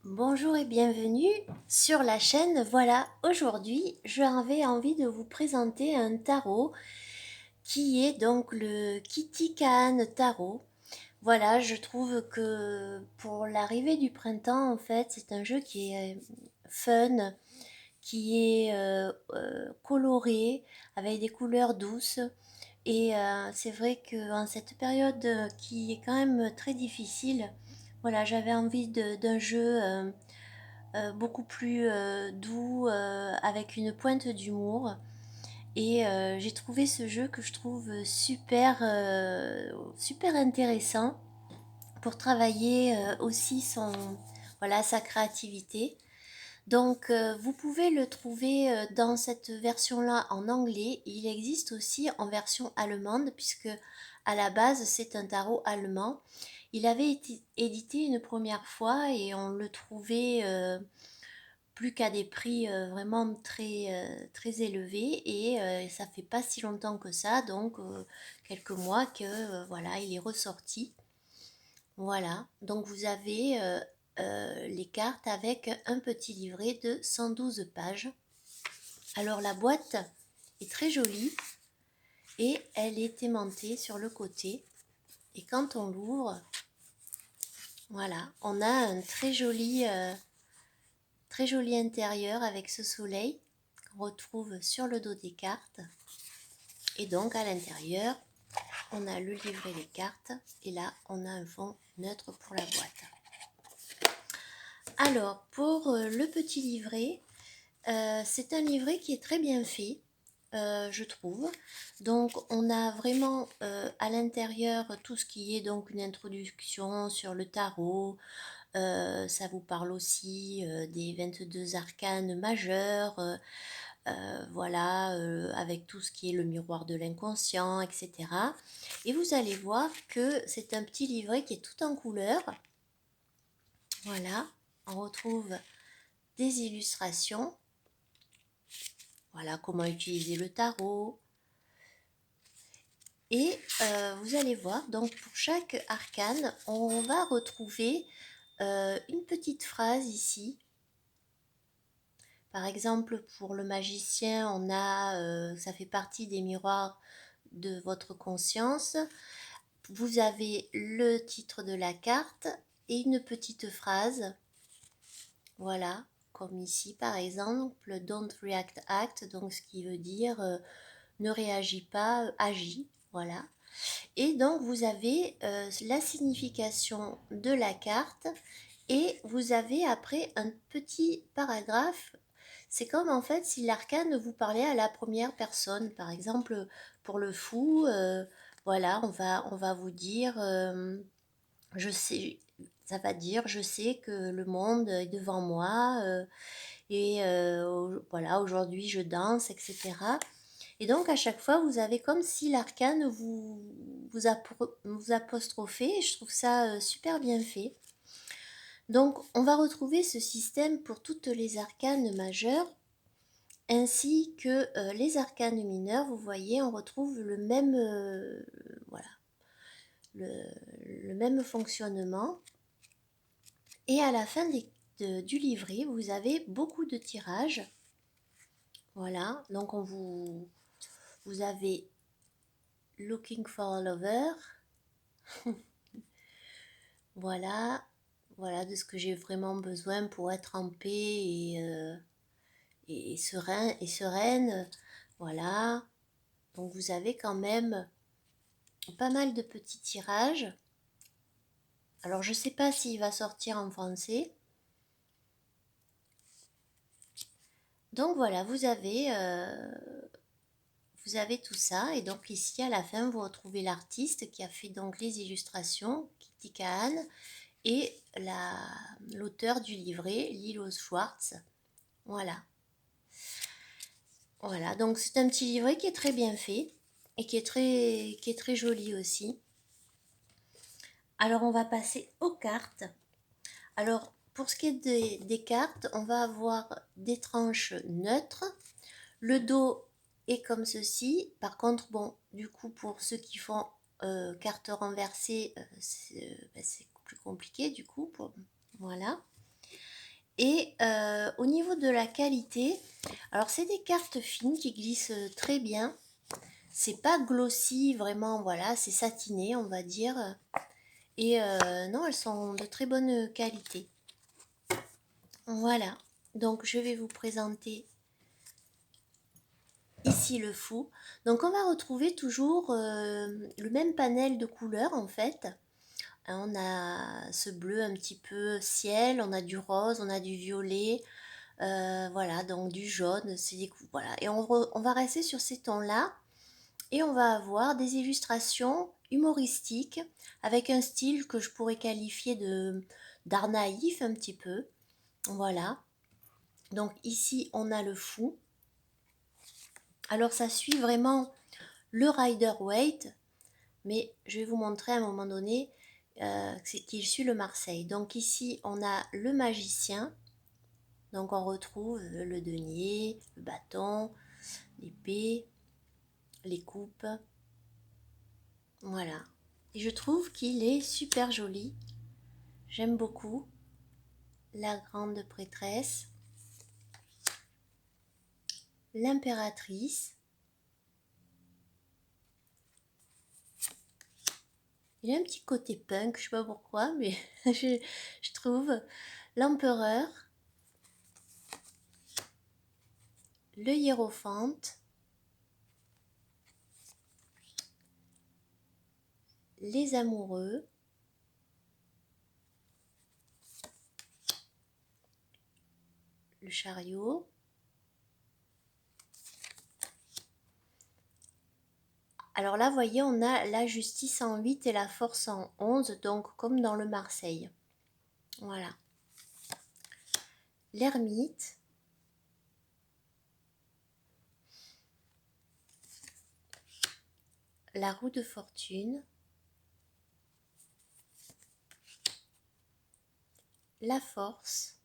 Bonjour et bienvenue sur la chaîne. Voilà, aujourd'hui, j'avais envie de vous présenter un tarot qui est donc le Kitty Kaan Tarot. Voilà, je trouve que pour l'arrivée du printemps, en fait, c'est un jeu qui est fun, qui est coloré, avec des couleurs douces. Et c'est vrai qu'en cette période qui est quand même très difficile, voilà, j'avais envie d'un jeu beaucoup plus doux, avec une pointe d'humour. Et j'ai trouvé ce jeu que je trouve super intéressant pour travailler aussi voilà, sa créativité. Donc vous pouvez le trouver dans cette version-là en anglais. Il existe aussi en version allemande puisque à la base c'est un tarot allemand. Il avait été édité une première fois et on le trouvait plus qu'à des prix vraiment très élevés et ça fait pas si longtemps que ça, donc quelques mois que voilà, il est ressorti. Voilà, donc vous avez les cartes avec un petit livret de 112 pages. Alors la boîte est très jolie et elle est aimantée sur le côté. Et quand on l'ouvre, voilà, on a un très joli intérieur avec ce soleil qu'on retrouve sur le dos des cartes. Et donc à l'intérieur, on a le livret des cartes et là, on a un fond neutre pour la boîte. Alors, pour le petit livret, c'est un livret qui est très bien fait, je trouve. Donc, on a vraiment à l'intérieur tout ce qui est donc une introduction sur le tarot. Ça vous parle aussi des 22 arcanes majeurs, voilà, avec tout ce qui est le miroir de l'inconscient, etc. Et vous allez voir que c'est un petit livret qui est tout en couleur. Voilà, on retrouve des illustrations. Voilà comment utiliser le tarot. Et vous allez voir, donc pour chaque arcane, on va retrouver une petite phrase ici. Par exemple, pour le magicien, on a, ça fait partie des miroirs de votre conscience. Vous avez le titre de la carte et une petite phrase. Voilà, comme ici par exemple, don't react, act, donc ce qui veut dire ne réagis pas, agis. Voilà. Et donc vous avez la signification de la carte et vous avez après un petit paragraphe. C'est comme en fait si l'arcane vous parlait à la première personne. Par exemple, pour le fou, voilà, on va vous dire, je sais, ça va dire, je sais que le monde est devant moi et voilà, aujourd'hui je danse, etc. Et donc à chaque fois, vous avez comme si l'arcane vous apostrophait, et je trouve ça super bien fait. Donc on va retrouver ce système pour toutes les arcanes majeures, ainsi que les arcanes mineures. Vous voyez, on retrouve le même, voilà, le même fonctionnement. Et à la fin du livret, vous avez beaucoup de tirages. Voilà, donc vous avez Looking for a Lover. Voilà, voilà de ce que j'ai vraiment besoin pour être en paix et sereine. Voilà, donc vous avez quand même pas mal de petits tirages. Alors je sais pas s'il va sortir en français. Donc voilà, vous avez tout ça. Et donc ici à la fin, vous retrouvez l'artiste qui a fait donc les illustrations, Kitty Kaan, et l'auteur du livret, Lilo Schwartz. Voilà. Voilà, donc c'est un petit livret qui est très bien fait et qui est très joli aussi. Alors on va passer aux cartes. Alors pour ce qui est des cartes, on va avoir des tranches neutres. Le dos est comme ceci. Par contre, bon, du coup pour ceux qui font cartes renversées, c'est plus compliqué du coup. Voilà. Et au niveau de la qualité, alors c'est des cartes fines qui glissent très bien. C'est pas glossy, vraiment, voilà, c'est satiné, on va dire. Et non, elles sont de très bonne qualité. Voilà, donc je vais vous présenter ici le fou. Donc on va retrouver toujours le même panel de couleurs en fait. On a ce bleu un petit peu ciel, on a du rose, on a du violet, voilà, donc du jaune, c'est des voilà. Et on va rester sur ces tons-là et on va avoir des illustrations humoristiques avec un style que je pourrais qualifier de d'art naïf un petit peu. Voilà. Donc ici, on a le fou. Alors ça suit vraiment le Rider-Waite, mais je vais vous montrer à un moment donné qu'il suit le Marseille. Donc ici, on a le magicien. Donc on retrouve le denier, le bâton, l'épée, les coupes. Voilà. Et je trouve qu'il est super joli. J'aime beaucoup. La grande prêtresse. L'impératrice. Il a un petit côté punk, je sais pas pourquoi, mais je trouve. L'empereur. Le hiérophante. Les amoureux. Le chariot. Alors là, vous voyez, on a la justice en 8 et la force en 11, donc comme dans le Marseille. Voilà. L'ermite. La roue de fortune. La force.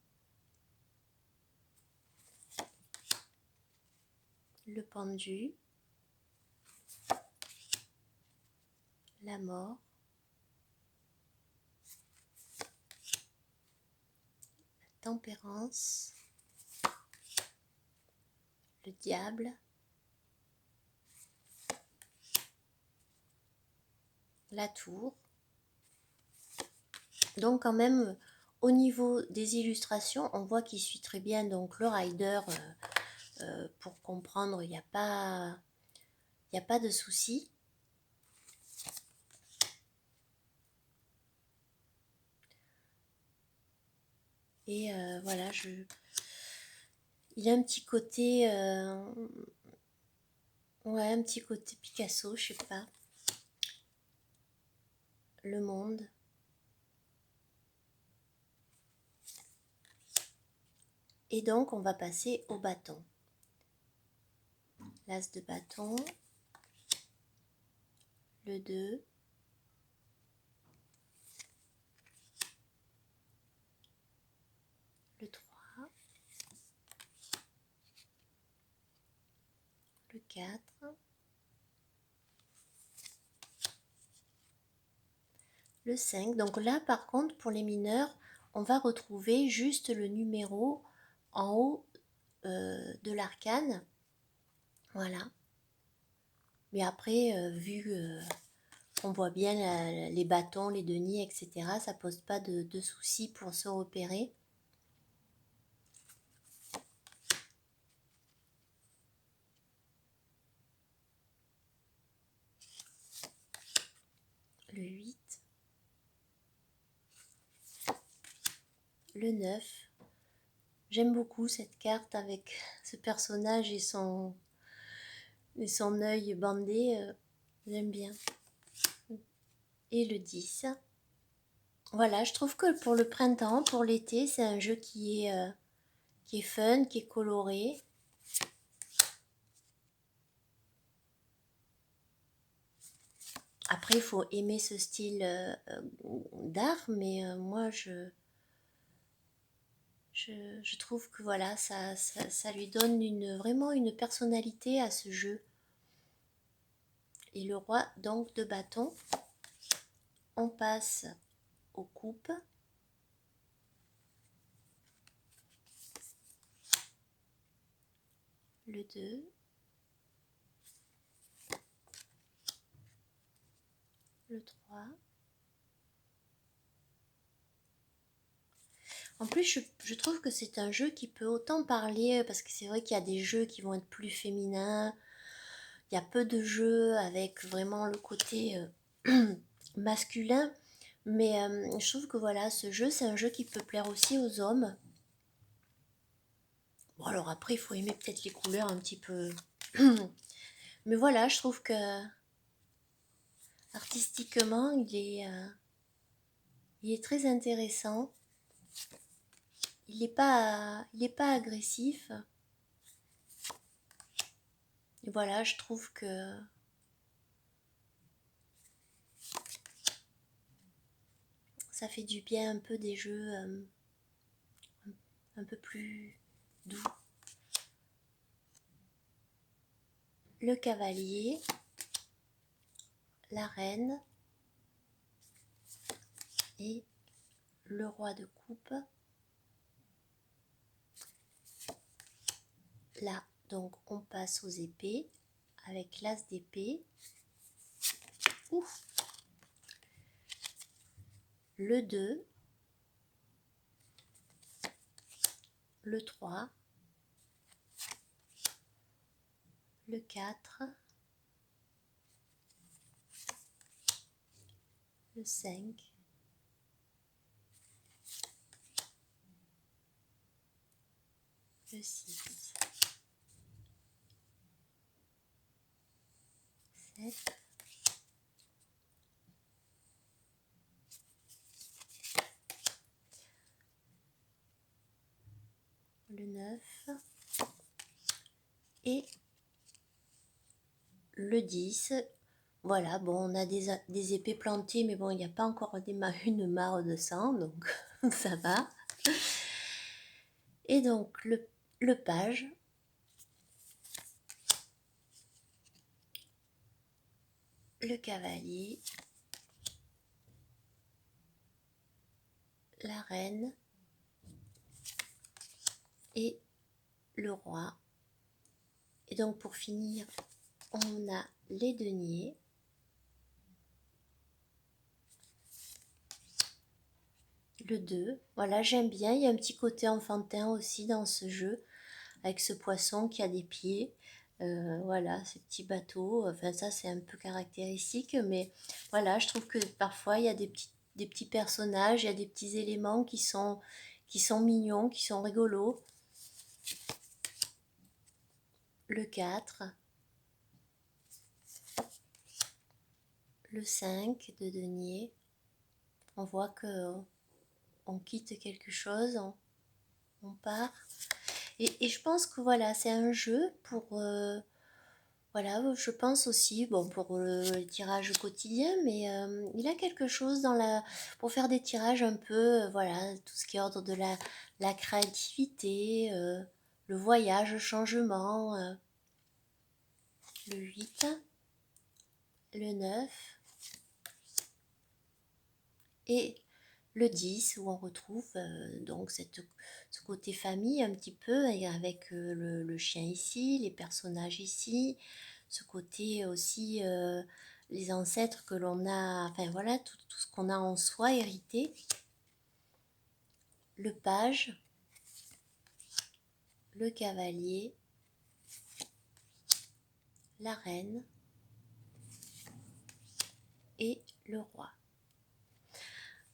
Le pendu. La mort. La tempérance. Le diable. La tour. Donc quand même, au niveau des illustrations, on voit qu'il suit très bien donc le rider. Pour comprendre, il n'y a pas de souci. Et voilà, il a un petit côté, ouais, un petit côté Picasso, je sais pas. Le monde. Et donc, on va passer au bâton. L'as de bâton. Le 2. Le 3. Le 4. Le 5. Donc là, par contre, pour les mineurs, on va retrouver juste le numéro en haut de l'arcane. Voilà. Mais après, vu qu'on voit bien les bâtons, les deniers, etc., ça pose pas de soucis pour se repérer. Le 8. Le 9. J'aime beaucoup cette carte avec ce personnage et son œil bandé. J'aime bien. Et le 10. Voilà, je trouve que pour le printemps, pour l'été, c'est un jeu qui est fun, qui est coloré. Après, il faut aimer ce style d'art, mais moi, je trouve que voilà, ça lui donne vraiment une personnalité à ce jeu. Et le roi donc de bâton, on passe aux coupes. le 2, le 3. En plus, je trouve que c'est un jeu qui peut autant parler, parce que c'est vrai qu'il y a des jeux qui vont être plus féminins, il y a peu de jeux avec vraiment le côté masculin, mais je trouve que voilà, ce jeu, c'est un jeu qui peut plaire aussi aux hommes. Bon, alors après, il faut aimer peut-être les couleurs un petit peu. Mais voilà, je trouve que artistiquement, il est très intéressant. Il est pas agressif. Et voilà, je trouve que ça fait du bien un peu des jeux un peu plus doux. Le cavalier, la reine et le roi de coupe. Là, donc, on passe aux épées avec l'as d'épée. Ouf. Le 2, le 3, le 4, le 5, le 6, 7, le 9 et le 10. Voilà, bon, on a des épées plantées, mais bon, il n'y a pas encore une mare de sang, donc ça va. Et donc, le page, le cavalier, la reine et le roi. Et donc, pour finir, on a les deniers. Le 2, voilà, j'aime bien, il y a un petit côté enfantin aussi dans ce jeu, avec ce poisson qui a des pieds, voilà, ces petits bateaux, enfin ça c'est un peu caractéristique, mais voilà, je trouve que parfois il y a des petits personnages, il y a des petits éléments qui sont mignons, qui sont rigolos. Le 4, le 5 de denier, on voit que on quitte quelque chose, on part. Et je pense que voilà, c'est un jeu pour, voilà, je pense aussi, bon, pour le tirage quotidien, mais il a quelque chose pour faire des tirages un peu, voilà, tout ce qui est ordre de la créativité, le voyage, le changement, le 8, le 9 et le 10 où on retrouve donc ce côté famille un petit peu avec le chien ici, les personnages ici, ce côté aussi les ancêtres que l'on a, enfin voilà, tout ce qu'on a en soi hérité. Le page, le cavalier, la reine et le roi.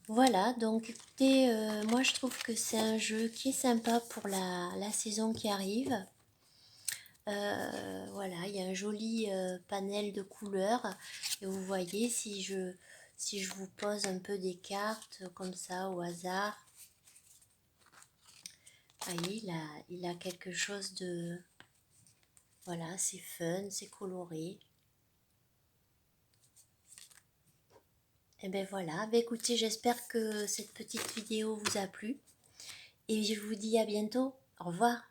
Voilà, donc écoutez, moi je trouve que c'est un jeu qui est sympa pour la saison qui arrive. Voilà, il y a un joli panel de couleurs et vous voyez si je vous pose un peu des cartes comme ça au hasard, vous voyez, il a quelque chose de, voilà, c'est fun, c'est coloré. Et ben voilà, ben écoutez, j'espère que cette petite vidéo vous a plu et je vous dis à bientôt, au revoir.